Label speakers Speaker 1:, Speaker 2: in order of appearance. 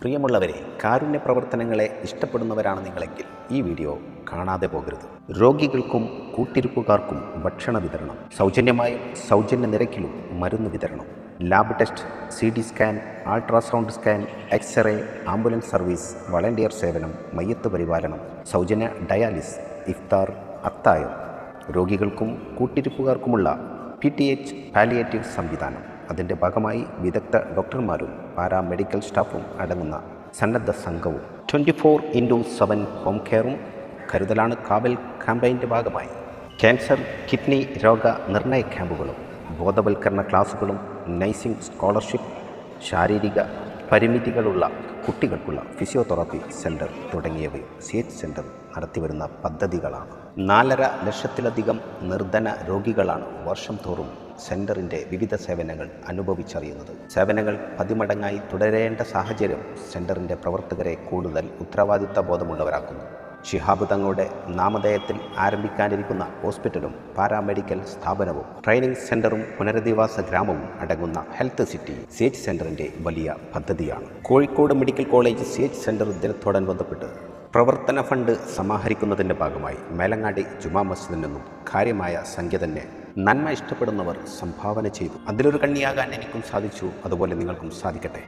Speaker 1: പ്രിയമുള്ളവരെ, കാരുണ്യ പ്രവർത്തനങ്ങളെ ഇഷ്ടപ്പെടുന്നവരാണ് നിങ്ങളെങ്കിൽ ഈ വീഡിയോ കാണാതെ പോകരുത്. രോഗികൾക്കും കൂട്ടിരിപ്പുകാർക്കും ഭക്ഷണ വിതരണം, സൗജന്യമായും സൗജന്യ നിരക്കിലും മരുന്ന് വിതരണം, lab test, CT scan, ultrasound scan, x-ray, ambulance service, volunteer സേവനം, മയ്യത്ത് പരിപാലനം, സൗജന്യ ഡയാലിസ്, ഇഫ്താർ, അത്തായം, രോഗികൾക്കും കൂട്ടിരിപ്പുകാർക്കുമുള്ള PTH പാലിയേറ്റീവ് സംവിധാനം. അതിൻ്റെ ഭാഗമായി വിദഗ്ധ ഡോക്ടർമാരും പാരാമെഡിക്കൽ സ്റ്റാഫും അടങ്ങുന്ന സന്നദ്ധ സംഘവും 24/7 ഹോം കെയറും കരുതലാണ് കാവൽ ക്യാമ്പയിൻ്റെ ഭാഗമായി ക്യാൻസർ, കിഡ്നി രോഗ നിർണയ ക്യാമ്പുകളും ബോധവൽക്കരണ ക്ലാസുകളും നഴ്സിംഗ് സ്കോളർഷിപ്പ്, ശാരീരിക പരിമിതികളുള്ള കുട്ടികൾക്കുള്ള ഫിസിയോതെറാപ്പി സെൻറ്റർ തുടങ്ങിയവയും CH സെൻറ്റർ നടത്തിവരുന്ന പദ്ധതികളാണ്. 4.5 ലക്ഷത്തിലധികം നിർധന രോഗികളാണ് വർഷം തോറും സെൻറ്ററിൻ്റെ വിവിധ സേവനങ്ങൾ അനുഭവിച്ചറിയുന്നത്. സേവനങ്ങൾ 10 മടങ്ങായി തുടരേണ്ട സാഹചര്യം സെൻറ്ററിൻ്റെ പ്രവർത്തകരെ കൂടുതൽ ഉത്തരവാദിത്ത ബോധമുള്ളവരാക്കുന്നു. ശിഹാബ് തങ്ങളുടെ നാമധേയത്തിൽ ആരംഭിക്കാനിരിക്കുന്ന ഹോസ്പിറ്റലും പാരാമെഡിക്കൽ സ്ഥാപനവും ട്രെയിനിംഗ് സെൻറ്ററും പുനരധിവാസ ഗ്രാമവും അടങ്ങുന്ന ഹെൽത്ത് സിറ്റി CH സെൻറ്ററിൻ്റെ വലിയ പദ്ധതിയാണ്. Kozhikode medical college CH centre ദിനത്തോടനുബന്ധപ്പെട്ട് പ്രവർത്തന ഫണ്ട് സമാഹരിക്കുന്നതിൻ്റെ ഭാഗമായി മേലങ്ങാടി ജുമാ മസ്ജിദിൽ നിന്നും കാര്യമായ സംഖ്യ തന്നെ നന്മ ഇഷ്ടപ്പെടുന്നവർ സംഭാവന ചെയ്തു. അതിലൊരു കണ്ണിയാകാൻ എനിക്കും സാധിച്ചു. അതുപോലെ നിങ്ങൾക്കും സാധിക്കട്ടെ.